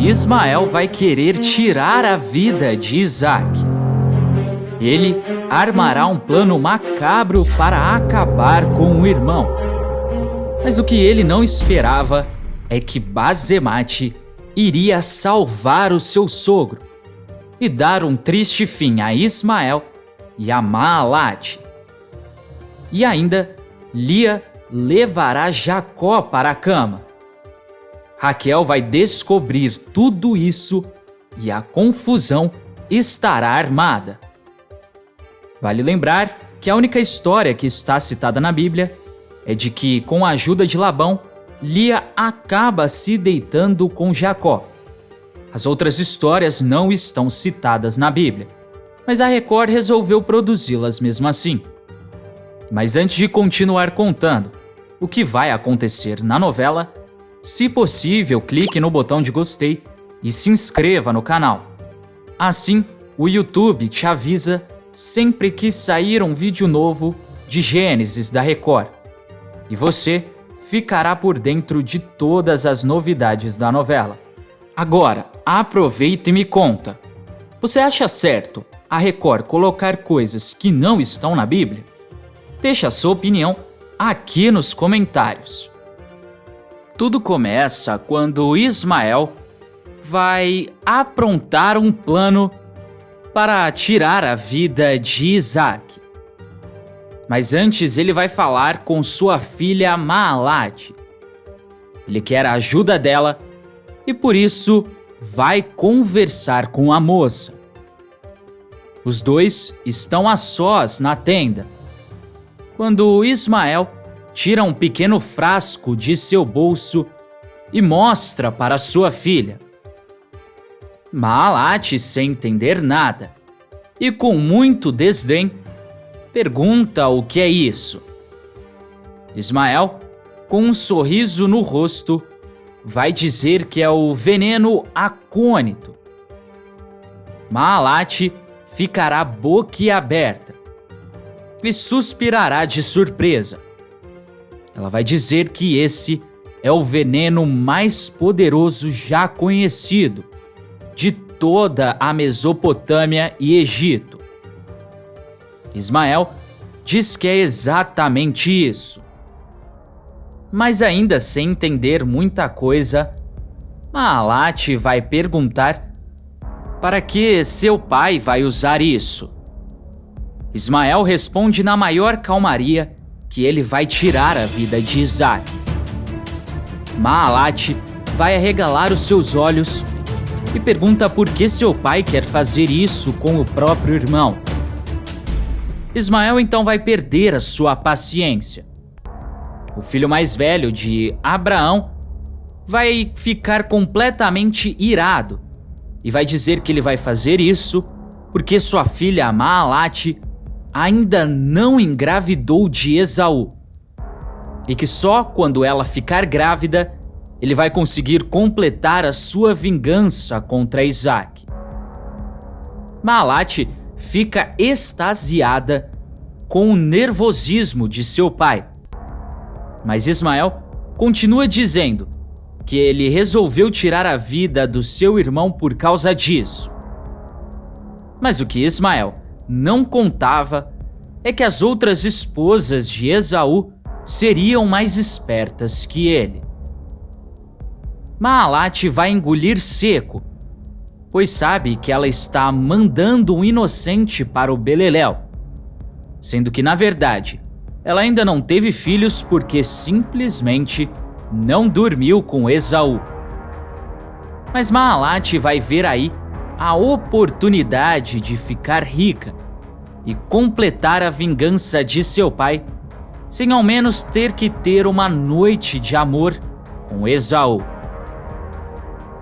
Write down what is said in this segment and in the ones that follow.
Ismael vai querer tirar a vida de Isaque. Ele armará um plano macabro para acabar com o irmão. Mas o que ele não esperava é que Basemate iria salvar o seu sogro e dar um triste fim a Ismael e a Maalate. E ainda, Lia levará Jacó para a cama. Raquel vai descobrir tudo isso e a confusão estará armada. Vale lembrar que a única história que está citada na Bíblia é de que, com a ajuda de Labão, Lia acaba se deitando com Jacó. As outras histórias não estão citadas na Bíblia, mas a Record resolveu produzi-las mesmo assim. Mas antes de continuar contando o que vai acontecer na novela, se possível, clique no botão de gostei e se inscreva no canal. Assim, o YouTube te avisa sempre que sair um vídeo novo de Gênesis da Record. E você ficará por dentro de todas as novidades da novela. Agora, aproveita e me conta. Você acha certo a Record colocar coisas que não estão na Bíblia? Deixe a sua opinião aqui nos comentários. Tudo começa quando Ismael vai aprontar um plano para tirar a vida de Isaque. Mas antes ele vai falar com sua filha Maalate. Ele quer a ajuda dela e por isso vai conversar com a moça. Os dois estão a sós na tenda, quando Ismael tira um pequeno frasco de seu bolso e mostra para sua filha. Maalate, sem entender nada e com muito desdém, pergunta o que é isso. Ismael, com um sorriso no rosto, vai dizer que é o veneno acônito. Maalate ficará boquiaberta e suspirará de surpresa. Ela vai dizer que esse é o veneno mais poderoso já conhecido de toda a Mesopotâmia e Egito. Ismael diz que é exatamente isso. Mas ainda sem entender muita coisa, Maalate vai perguntar para que seu pai vai usar isso. Ismael responde na maior calmaria que ele vai tirar a vida de Isaque. Maalate vai arregalar os seus olhos e pergunta por que seu pai quer fazer isso com o próprio irmão. Ismael então vai perder a sua paciência. O filho mais velho de Abraão vai ficar completamente irado e vai dizer que ele vai fazer isso porque sua filha Maalate ainda não engravidou de Esaú e que só quando ela ficar grávida ele vai conseguir completar a sua vingança contra Isaque. Maalate fica extasiada com o nervosismo de seu pai, mas Ismael continua dizendo que ele resolveu tirar a vida do seu irmão por causa disso. Mas o que Ismael não contava é que as outras esposas de Esaú seriam mais espertas que ele. Maalate vai engolir seco, pois sabe que ela está mandando um inocente para o beleléu, sendo que, na verdade, ela ainda não teve filhos porque simplesmente não dormiu com Esaú. Mas Maalate vai ver aí a oportunidade de ficar rica e completar a vingança de seu pai, sem ao menos ter que ter uma noite de amor com Esaú.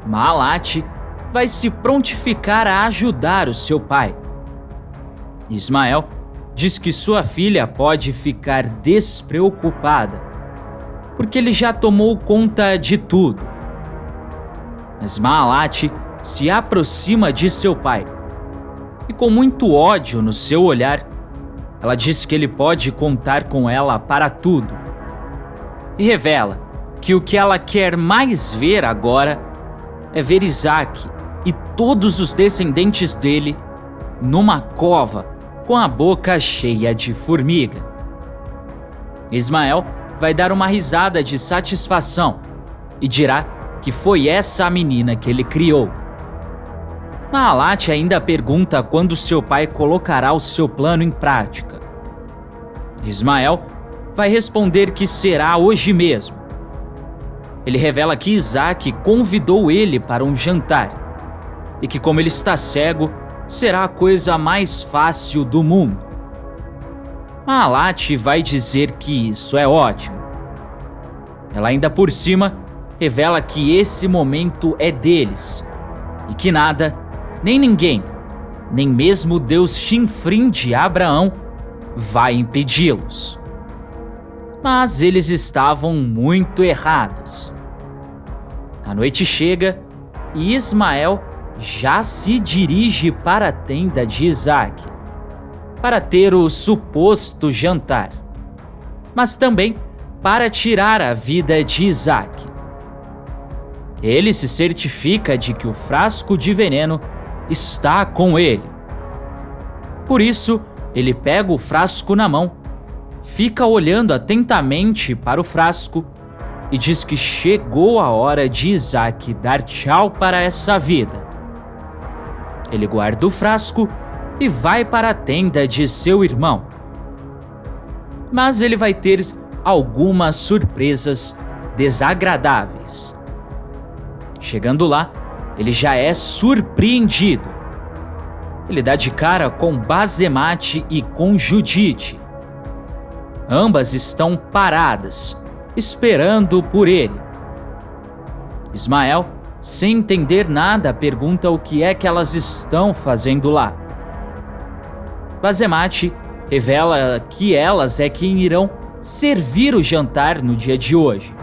Maalate vai se prontificar a ajudar o seu pai. Ismael diz que sua filha pode ficar despreocupada, porque ele já tomou conta de tudo. Mas Maalate se aproxima de seu pai e, com muito ódio no seu olhar, ela diz que ele pode contar com ela para tudo e revela que o que ela quer mais ver agora é ver Isaque e todos os descendentes dele numa cova com a boca cheia de formiga. Ismael vai dar uma risada de satisfação e dirá que foi essa a menina que ele criou. Maalat ainda pergunta quando seu pai colocará o seu plano em prática. Ismael vai responder que será hoje mesmo. Ele revela que Isaque convidou ele para um jantar e que, como ele está cego, será a coisa mais fácil do mundo. Maalat vai dizer que isso é ótimo. Ela ainda por cima revela que esse momento é deles e que nada, nem ninguém, nem mesmo Deus Chinfrim de Abraão vai impedi-los. Mas eles estavam muito errados. A noite chega e Ismael já se dirige para a tenda de Isaque, para ter o suposto jantar, mas também para tirar a vida de Isaque. Ele se certifica de que o frasco de veneno está com ele. Por isso, ele pega o frasco na mão, fica olhando atentamente para o frasco e diz que chegou a hora de Isaque dar tchau para essa vida. Ele guarda o frasco e vai para a tenda de seu irmão. Mas ele vai ter algumas surpresas desagradáveis. Chegando lá, ele já é surpreendido. Ele dá de cara com Basemate e com Judite. Ambas estão paradas, esperando por ele. Ismael, sem entender nada, pergunta o que é que elas estão fazendo lá. Basemate revela que elas é quem irão servir o jantar no dia de hoje.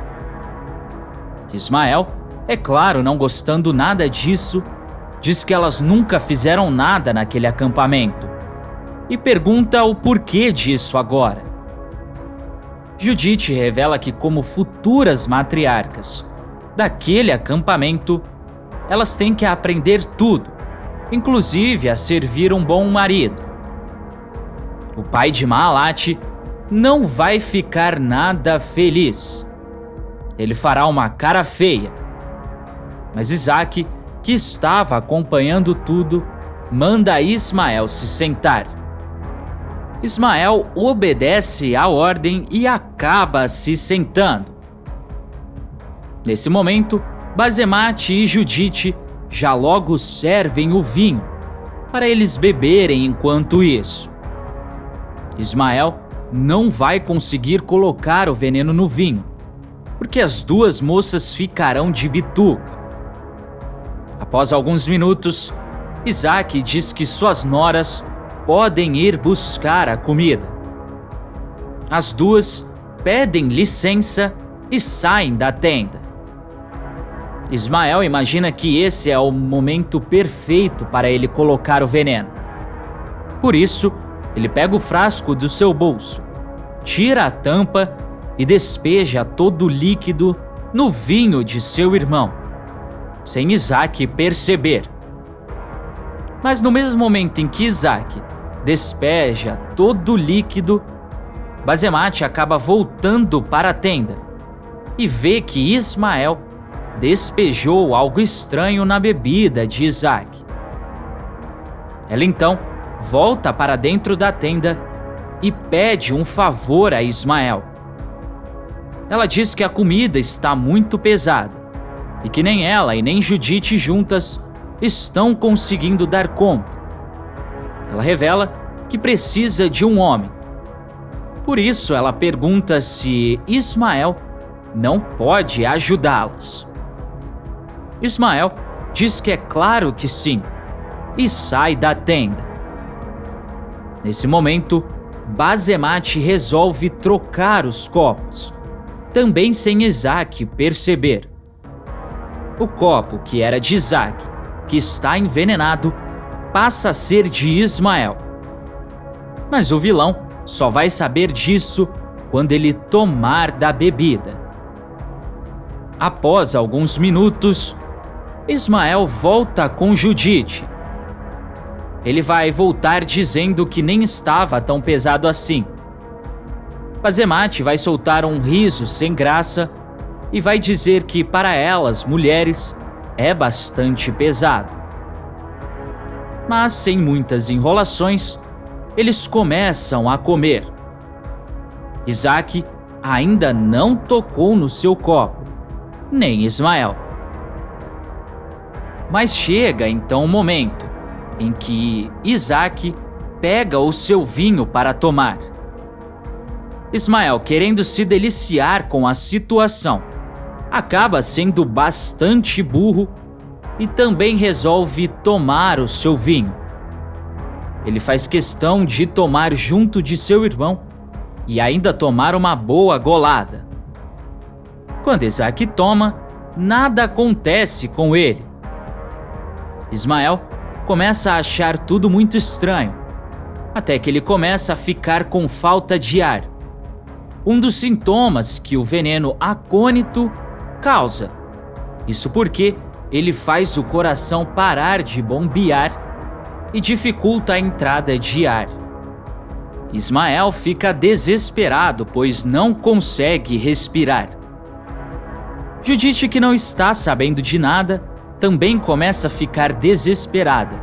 Ismael, é claro, não gostando nada disso, diz que elas nunca fizeram nada naquele acampamento e pergunta o porquê disso agora. Judite revela que, como futuras matriarcas daquele acampamento, elas têm que aprender tudo, inclusive a servir um bom marido. O pai de Maalat não vai ficar nada feliz. Ele fará uma cara feia. Mas Isaque, que estava acompanhando tudo, manda Ismael se sentar. Ismael obedece à ordem e acaba se sentando. Nesse momento, Basemate e Judite já logo servem o vinho para eles beberem enquanto isso. Ismael não vai conseguir colocar o veneno no vinho, porque as duas moças ficarão de bituca. Após alguns minutos, Isaque diz que suas noras podem ir buscar a comida. As duas pedem licença e saem da tenda. Ismael imagina que esse é o momento perfeito para ele colocar o veneno. Por isso, ele pega o frasco do seu bolso, tira a tampa e despeja todo o líquido no vinho de seu irmão, sem Isaque perceber. Mas no mesmo momento em que Isaque despeja todo o líquido, Basemate acaba voltando para a tenda e vê que Ismael despejou algo estranho na bebida de Isaque. Ela então volta para dentro da tenda e pede um favor a Ismael. Ela diz que a comida está muito pesada e que nem ela e nem Judite juntas estão conseguindo dar conta. Ela revela que precisa de um homem. Por isso, ela pergunta se Ismael não pode ajudá-las. Ismael diz que é claro que sim e sai da tenda. Nesse momento, Basemate resolve trocar os copos, também sem Isaque perceber. O copo, que era de Isaque, que está envenenado, passa a ser de Ismael. Mas o vilão só vai saber disso quando ele tomar da bebida. Após alguns minutos, Ismael volta com Judite. Ele vai voltar dizendo que nem estava tão pesado assim. Bazemate vai soltar um riso sem graça e vai dizer que para elas, mulheres, é bastante pesado. Mas sem muitas enrolações, eles começam a comer. Isaac ainda não tocou no seu copo, nem Ismael. Mas chega então o momento em que Isaac pega o seu vinho para tomar. Ismael, querendo se deliciar com a situação, acaba sendo bastante burro e também resolve tomar o seu vinho. Ele faz questão de tomar junto de seu irmão e ainda tomar uma boa golada. Quando Isaac toma, nada acontece com ele. Ismael começa a achar tudo muito estranho, até que ele começa a ficar com falta de ar. Um dos sintomas que o veneno acônito causa. Isso porque ele faz o coração parar de bombear e dificulta a entrada de ar. Ismael fica desesperado, pois não consegue respirar. Judite, que não está sabendo de nada, também começa a ficar desesperada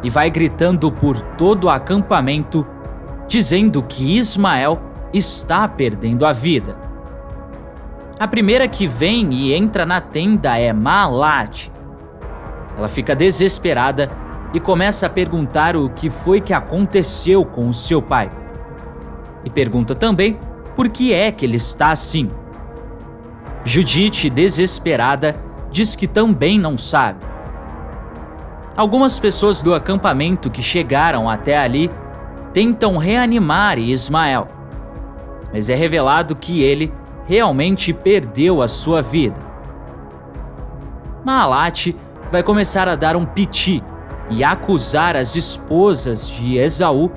e vai gritando por todo o acampamento, dizendo que Ismael está perdendo a vida. A primeira que vem e entra na tenda é Maalat. Ela fica desesperada e começa a perguntar o que foi que aconteceu com o seu pai. E pergunta também por que é que ele está assim. Judite, desesperada, diz que também não sabe. Algumas pessoas do acampamento que chegaram até ali tentam reanimar Ismael, mas é revelado que ele realmente perdeu a sua vida. Maalat vai começar a dar um piti e acusar as esposas de Esaú,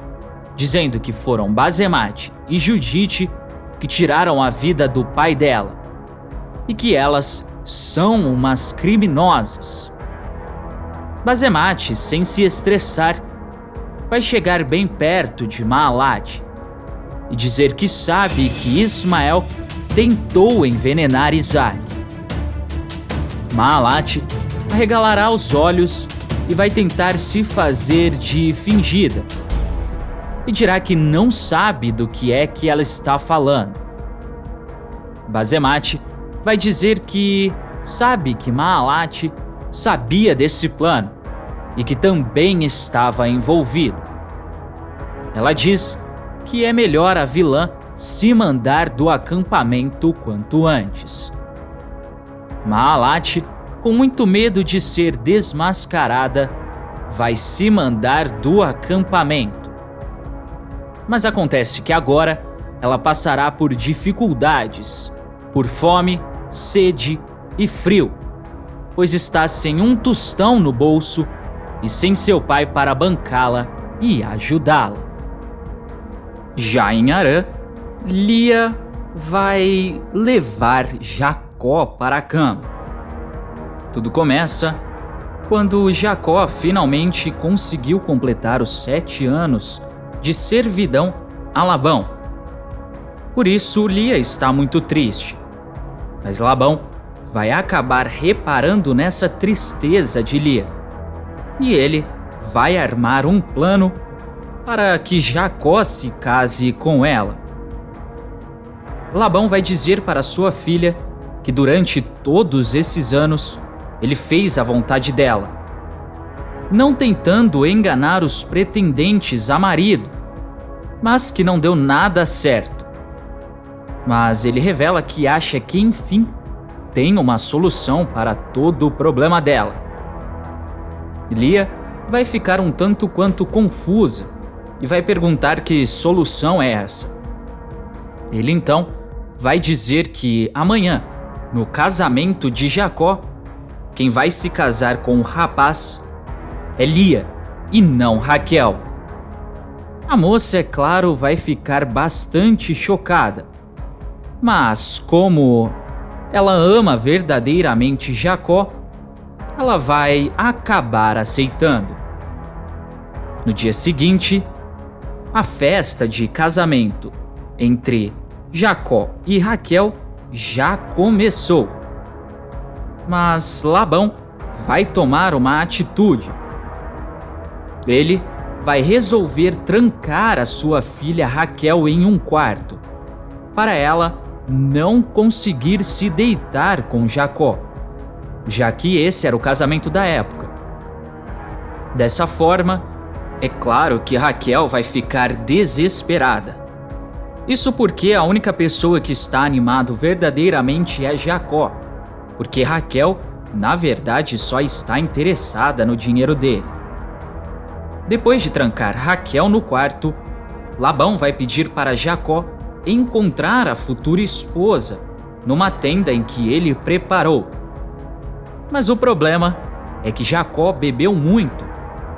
dizendo que foram Bazemate e Judite que tiraram a vida do pai dela e que elas são umas criminosas. Bazemate, sem se estressar, vai chegar bem perto de Maalat e dizer que sabe que Ismael tentou envenenar Isaac. Maalat arregalará os olhos e vai tentar se fazer de fingida e dirá que não sabe do que é que ela está falando. Bazemate vai dizer que sabe que Maalat sabia desse plano e que também estava envolvida. Ela diz que é melhor a vilã se mandar do acampamento quanto antes. Maalat, com muito medo de ser desmascarada, vai se mandar do acampamento. Mas acontece que agora ela passará por dificuldades, por fome, sede e frio, pois está sem um tostão no bolso e sem seu pai para bancá-la e ajudá-la. Já em Harã, Lia vai levar Jacó para a cama. Tudo começa quando Jacó finalmente conseguiu completar os 7 anos de servidão a Labão. Por isso, Lia está muito triste. Mas Labão vai acabar reparando nessa tristeza de Lia. E ele vai armar um plano para que Jacó se case com ela. Labão vai dizer para sua filha que durante todos esses anos ele fez a vontade dela, não tentando enganar os pretendentes a marido, mas que não deu nada certo. Mas ele revela que acha que, enfim, tem uma solução para todo o problema dela. Lia vai ficar um tanto quanto confusa e vai perguntar que solução é essa. Ele então vai dizer que amanhã, no casamento de Jacó, quem vai se casar com o rapaz é Lia e não Raquel. A moça, é claro, vai ficar bastante chocada, mas como ela ama verdadeiramente Jacó, ela vai acabar aceitando. No dia seguinte, a festa de casamento entre Jacó e Raquel já começou. Mas Labão vai tomar uma atitude. Ele vai resolver trancar a sua filha Raquel em um quarto, para ela não conseguir se deitar com Jacó, já que esse era o casamento da época. Dessa forma, é claro que Raquel vai ficar desesperada. Isso porque a única pessoa que está animado verdadeiramente é Jacó, porque Raquel, na verdade, só está interessada no dinheiro dele. Depois de trancar Raquel no quarto, Labão vai pedir para Jacó encontrar a futura esposa numa tenda em que ele preparou. Mas o problema é que Jacó bebeu muito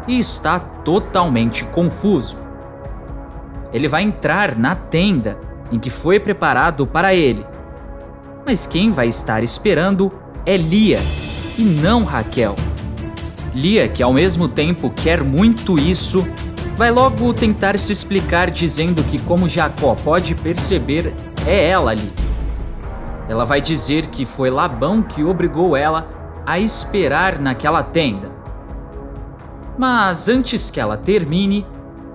e está totalmente confuso. Ele vai entrar na tenda em que foi preparado para ele, mas quem vai estar esperando é Lia e não Raquel. Lia, que ao mesmo tempo quer muito isso, vai logo tentar se explicar dizendo que, como Jacó pode perceber, é ela ali. Ela vai dizer que foi Labão que obrigou ela a esperar naquela tenda. Mas antes que ela termine,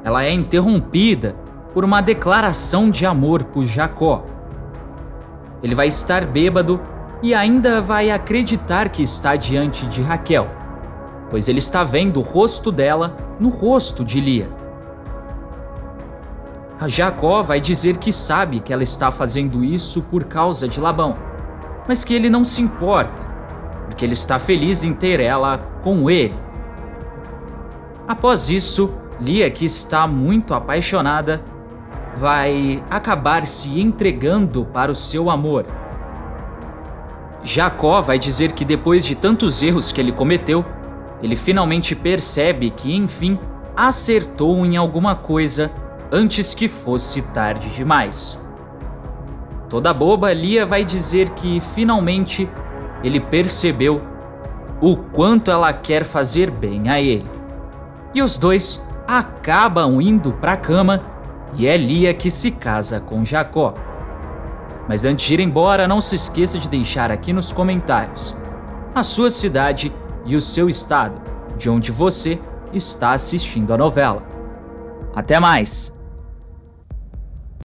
ela é interrompida por uma declaração de amor por Jacó. Ele vai estar bêbado e ainda vai acreditar que está diante de Raquel, pois ele está vendo o rosto dela no rosto de Lia. Jacó vai dizer que sabe que ela está fazendo isso por causa de Labão, mas que ele não se importa, porque ele está feliz em ter ela com ele. Após isso, Lia, que está muito apaixonada, vai acabar se entregando para o seu amor. Jacó vai dizer que depois de tantos erros que ele cometeu, ele finalmente percebe que, enfim, acertou em alguma coisa antes que fosse tarde demais. Toda boba, Lia vai dizer que, finalmente, ele percebeu o quanto ela quer fazer bem a ele. E os dois acabam indo para a cama e é Lia que se casa com Jacó. Mas antes de ir embora, não se esqueça de deixar aqui nos comentários a sua cidade e o seu estado, de onde você está assistindo a novela. Até mais!